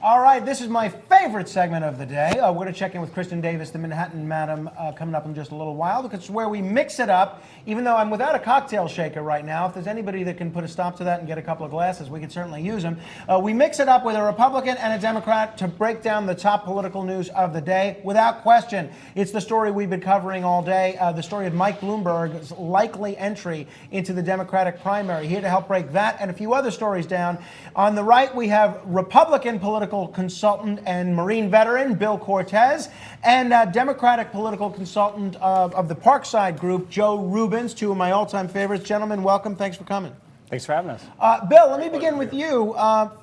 All right, this is my favorite segment of the day. We're going to check in with Kristen Davis, the Manhattan Madam, coming up in just a little while, because it's where we mix it up. Even though I'm without a cocktail shaker right now, if there's anybody that can put a stop to that and get a couple of glasses, we could certainly use them. We mix it up with a Republican and a Democrat to break down the top political news of the day. Without question, it's the story we've been covering all day, the story of Mike Bloomberg's likely entry into the Democratic primary. Here to help break that and a few other stories down. On the right, we have Republican political consultant and Marine veteran Bill Cortese, and Democratic political consultant of the Parkside Group, Joe Reubens, two of my all-time favorites. Gentlemen, welcome. Thanks for coming. Thanks for having us. Bill, let me begin with you.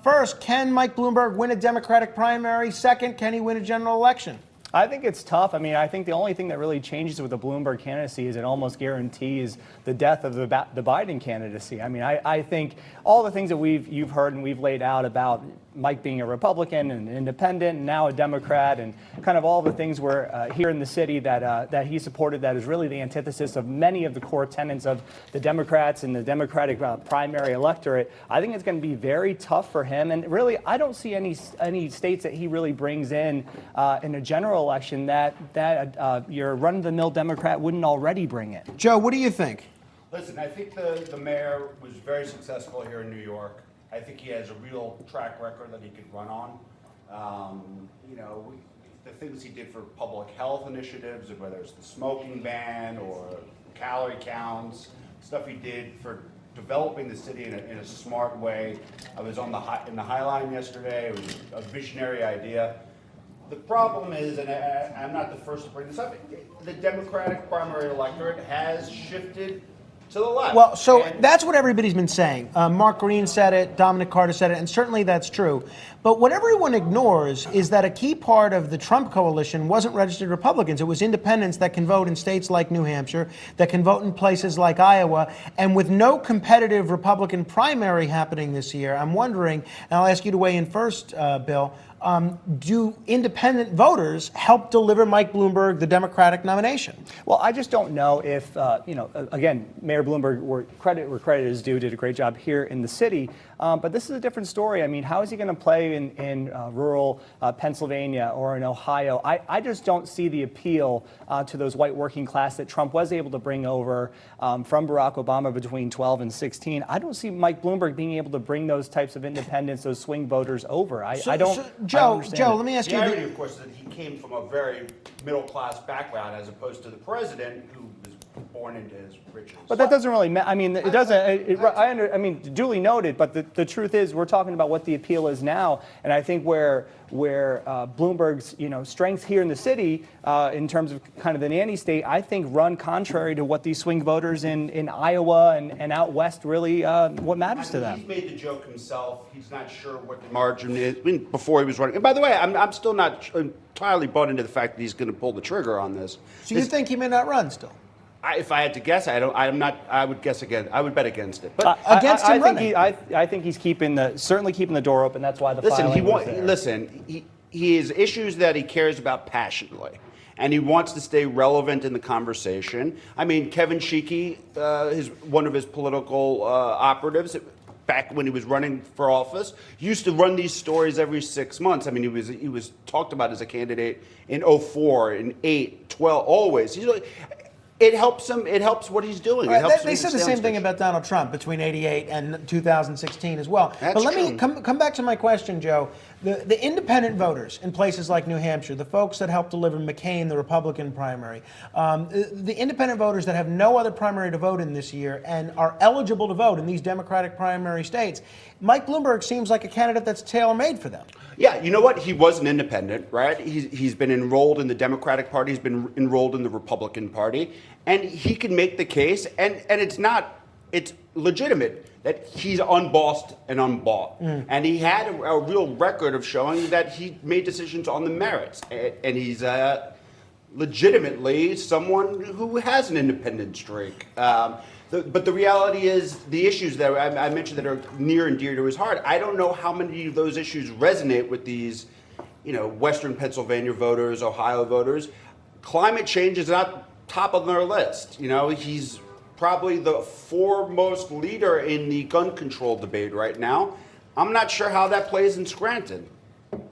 First, can Mike Bloomberg win a Democratic primary? Second, can he win a general election? I think it's tough. I mean, I think the only thing that really changes with the Bloomberg candidacy is it almost guarantees the death of the Biden candidacy. I mean, I think all the things that you've heard and we've laid out about Mike being a Republican and an independent and now a Democrat and kind of all the things where here in the city that he supported, that is really the antithesis of many of the core tenets of the Democrats and the Democratic primary electorate. I think it's going to be very tough for him. And really, I don't see any states that he really brings in a general election that your run-of-the-mill Democrat wouldn't already bring in. Joe, what do you think? Listen, I think the mayor was very successful here in New York. I think he has a real track record that he could run on. You know, the things he did for public health initiatives, whether it's the smoking ban or calorie counts, stuff he did for developing the city in a smart way. I was in the High Line yesterday. It was a visionary idea. The problem is, and I'm not the first to bring this up, the Democratic primary electorate has shifted to the left. Well, so that's what everybody's been saying. Mark Green said it, Dominic Carter said it, and certainly that's true. But what everyone ignores is that a key part of the Trump coalition wasn't registered Republicans. It was independents that can vote in states like New Hampshire, that can vote in places like Iowa. And with no competitive Republican primary happening this year, I'm wondering, and I'll ask you to weigh in first, Bill, do independent voters help deliver Mike Bloomberg the Democratic nomination? Well, I just don't know if, again, Mayor Bloomberg, where credit is due, did a great job here in the city. But this is a different story. I mean, how is he going to play in rural Pennsylvania or in Ohio? I just don't see the appeal to those white working class that Trump was able to bring over from Barack Obama between 12 and 16. I don't see Mike Bloomberg being able to bring those types of independents, those swing voters over. Joe, let me ask you. The irony, of course, is that he came from a very middle-class background as opposed to the president who was born into his riches. But that doesn't really matter. I mean, it doesn't. I mean, duly noted. But the truth is, we're talking about what the appeal is now, and I think where Bloomberg's strengths here in the city, in terms of kind of the nanny state, I think run contrary to what these swing voters in Iowa and out west really what matters to them. He's made the joke himself. He's not sure what the margin is. I mean, before he was running. And by the way, I'm still not entirely bought into the fact that he's going to pull the trigger on this. So you think he may not run still? If I had to guess, I'm not. I would guess again. I would bet against it. But against him running, I think he's certainly keeping the door open. That's why the filing was there. Listen. He has issues that he cares about passionately, and he wants to stay relevant in the conversation. I mean, Kevin Sheekey, one of his political operatives, back when he was running for office, used to run these stories every 6 months. I mean, he was talked about as a candidate in 2004, in 2008, 2012, always. It helps him. It helps what he's doing. They said the same thing about Donald Trump between 88 and 2016 as well. That's but let true. me come back to my question, Joe. The independent voters in places like New Hampshire, the folks that helped deliver McCain the Republican primary, the independent voters that have no other primary to vote in this year and are eligible to vote in these Democratic primary states, Mike Bloomberg seems like a candidate that's tailor-made for them. Yeah, you know what? He was an independent, right? He's been enrolled in the Democratic Party. He's been enrolled in the Republican Party. And he can make the case, and it's legitimate that he's unbossed and unbought. And he had a real record of showing that he made decisions on the merits. And he's legitimately someone who has an independent streak. But the reality is the issues that I mentioned that are near and dear to his heart, I don't know how many of those issues resonate with these, Western Pennsylvania voters, Ohio voters. Climate change is not top of their list. He's probably the foremost leader in the gun control debate right now. I'm not sure how that plays in Scranton.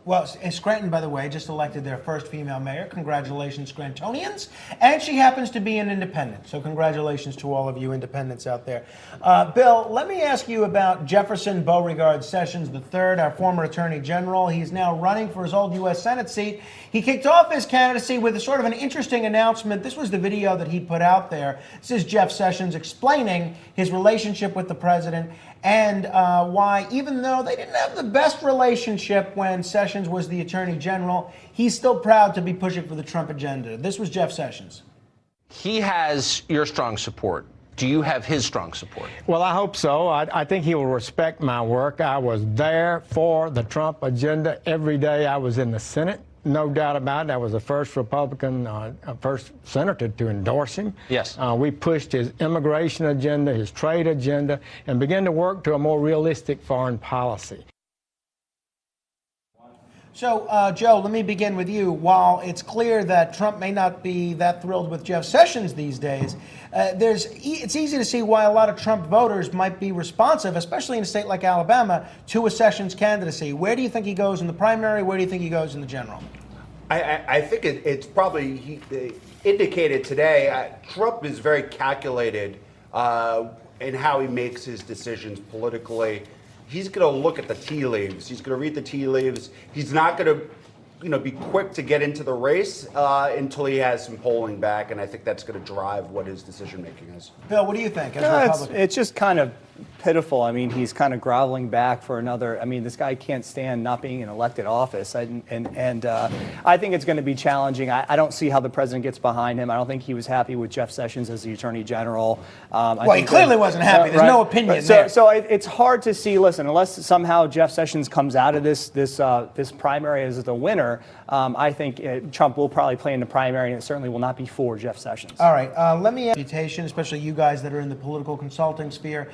Well, and Scranton, by the way, just elected their first female mayor. Congratulations, Scrantonians. And she happens to be an independent. So congratulations to all of you independents out there. Bill, let me ask you about Jefferson Beauregard Sessions III, our former Attorney General. He's now running for his old U.S. Senate seat. He kicked off his candidacy with a sort of an interesting announcement. This was the video that he put out there. This is Jeff Sessions explaining his relationship with the president and why, even though they didn't have the best relationship when Sessions was the Attorney General, he's still proud to be pushing for the Trump agenda. This was Jeff Sessions. He has your strong support. Do you have his strong support? Well, I hope so. I think he will respect my work. I was there for the Trump agenda every day I was in the Senate. No doubt about it. I was the first Republican, first senator to endorse him. Yes. We pushed his immigration agenda, his trade agenda, and began to work to a more realistic foreign policy. So, Joe, let me begin with you. While it's clear that Trump may not be that thrilled with Jeff Sessions these days, it's easy to see why a lot of Trump voters might be responsive, especially in a state like Alabama, to a Sessions candidacy. Where do you think he goes in the primary? Where do you think he goes in the general? I think it's probably indicated today. Trump is very calculated in how he makes his decisions politically. He's going to look at the tea leaves. He's going to read the tea leaves. He's not going to, be quick to get into the race until he has some polling back, and I think that's going to drive what his decision making is. Bill, what do you think as a Republican? It's just kind of pitiful. I mean, he's kind of groveling back for another. I mean, this guy can't stand not being in elected office, and I think it's going to be challenging. I don't see how the president gets behind him. I don't think he was happy with Jeff Sessions as the Attorney General. Well, he clearly wasn't happy. There's no opinion there. So it's hard to see. Listen, unless somehow Jeff Sessions comes out of this primary as the winner, I think Trump will probably play in the primary, and it certainly will not be for Jeff Sessions. All right. Let me ask you, especially you guys that are in the political consulting sphere.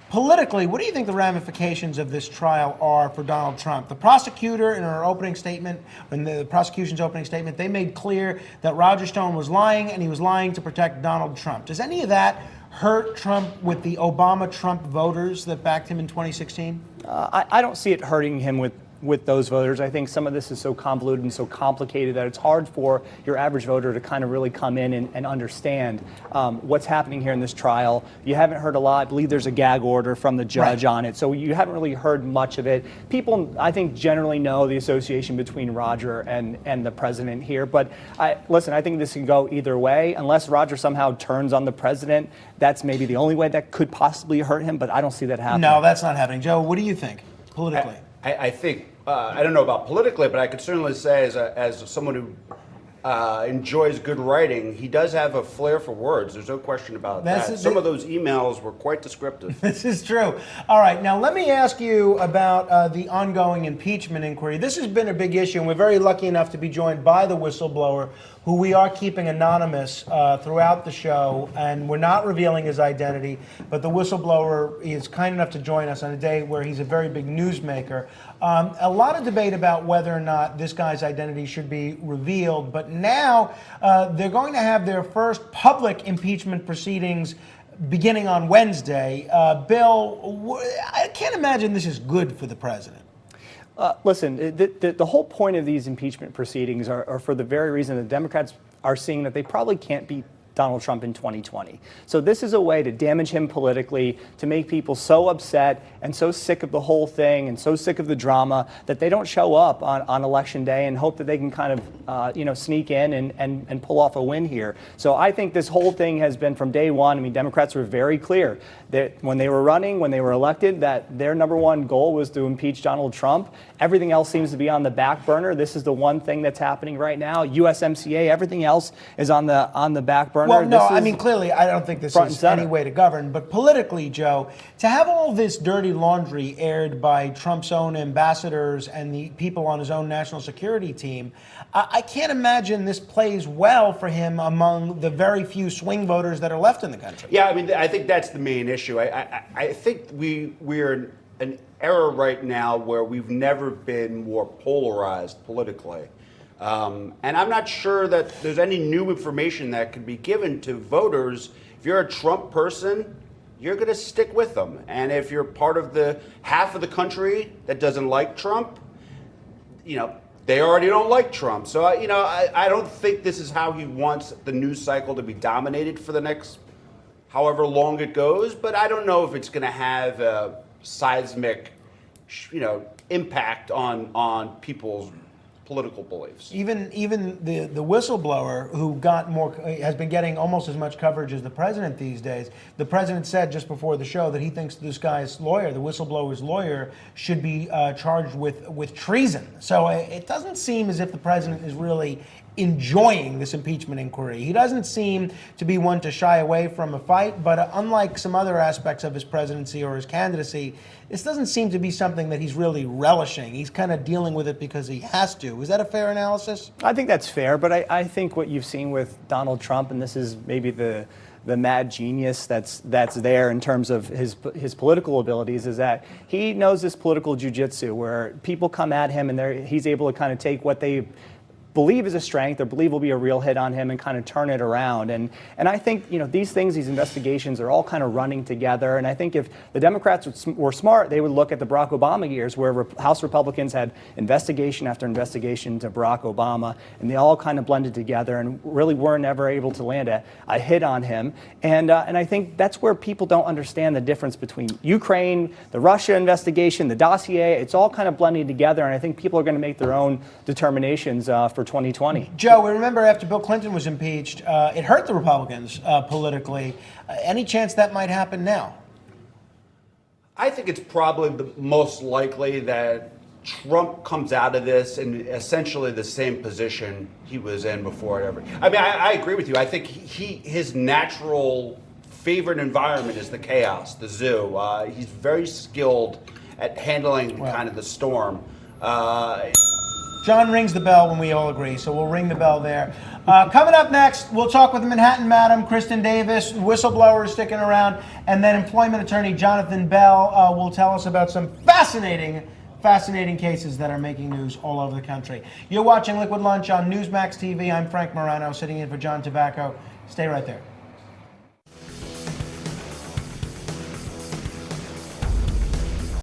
Politically, what do you think the ramifications of this trial are for Donald Trump? The prosecutor, in her opening statement, in the prosecution's opening statement, they made clear that Roger Stone was lying, and he was lying to protect Donald Trump. Does any of that hurt Trump with the Obama-Trump voters that backed him in 2016? I don't see it hurting him with those voters. I think some of this is so convoluted and so complicated that it's hard for your average voter to kind of really come in and understand what's happening here in this trial. You haven't heard a lot. I believe there's a gag order from the judge on it, so you haven't really heard much of it. People, I think, generally know the association between Roger and the president here, but listen, I think this can go either way. Unless Roger somehow turns on the president, that's maybe the only way that could possibly hurt him, but I don't see that happening. No, that's not happening. Joe, what do you think politically? I think, I don't know about politically, but I could certainly say as someone who enjoys good writing, he does have a flair for words. There's no question about that. Some of those emails were quite descriptive. This is true. All right, now let me ask you about the ongoing impeachment inquiry. This has been a big issue, and we're very lucky enough to be joined by the whistleblower, who we are keeping anonymous throughout the show, and we're not revealing his identity, but the whistleblower is kind enough to join us on a day where he's a very big newsmaker. A lot of debate about whether or not this guy's identity should be revealed, but now they're going to have their first public impeachment proceedings beginning on Wednesday. Bill, I can't imagine this is good for the president. Listen, the whole point of these impeachment proceedings are for the very reason the Democrats are seeing that they probably can't beat Donald Trump in 2020. So this is a way to damage him politically, to make people so upset and so sick of the whole thing and so sick of the drama that they don't show up on Election Day and hope that they can kind of sneak in and pull off a win here. So I think this whole thing has been from day one. I mean, Democrats were very clear that when they were running, when they were elected, that their number one goal was to impeach Donald Trump. Everything else seems to be on the back burner. This is the one thing that's happening right now. USMCA, everything else is on the back burner. Well, no, I mean, clearly, I don't think this is any way to govern. But politically, Joe, to have all this dirty laundry aired by Trump's own ambassadors and the people on his own national security team, I can't imagine this plays well for him among the very few swing voters that are left in the country. Yeah, I mean, I think that's the main issue. I think we're in an era right now where we've never been more polarized politically. And I'm not sure that there's any new information that could be given to voters. If you're a Trump person, you're going to stick with them. And if you're part of the half of the country that doesn't like Trump, they already don't like Trump. So, I don't think this is how he wants the news cycle to be dominated for the next however long it goes. But I don't know if it's going to have a seismic, impact on people's political beliefs. Even the whistleblower who has been getting almost as much coverage as the president these days. The president said just before the show that he thinks this guy's lawyer, the whistleblower's lawyer, should be charged with treason. So it doesn't seem as if the president is really enjoying this impeachment inquiry. He doesn't seem to be one to shy away from a fight, but unlike some other aspects of his presidency or his candidacy, this doesn't seem to be something that he's really relishing. He's kind of dealing with it because he has to. Is that a fair analysis? I think that's fair, but I think what you've seen with Donald Trump, and this is maybe the mad genius that's there in terms of his political abilities, is that he knows this political jujitsu where people come at him and he's able to kind of take what they believe is a strength or believe will be a real hit on him and kind of turn it around. And I think, these investigations are all kind of running together. And I think if the Democrats were smart, they would look at the Barack Obama years where House Republicans had investigation after investigation to Barack Obama, and they all kind of blended together and really were never able to land a hit on him. And I think that's where people don't understand the difference between Ukraine, the Russia investigation, the dossier. It's all kind of blending together, and I think people are going to make their own determinations for 2020. Joe, we remember after Bill Clinton was impeached, it hurt the Republicans politically. Any chance that might happen now? I think it's probably the most likely that Trump comes out of this in essentially the same position he was in before it ever. I mean, I agree with you. I think his natural favorite environment is the chaos, the zoo. He's very skilled at handling kind of the storm. John rings the bell when we all agree, so we'll ring the bell there. Coming up next, we'll talk with the Manhattan Madam, Kristen Davis, whistleblower sticking around, and then employment attorney Jonathan Bell will tell us about some fascinating cases that are making news all over the country. You're watching Liquid Lunch on NEWSMAX TV. I'm Frank Morano, sitting in for John TABACCO. Stay right there.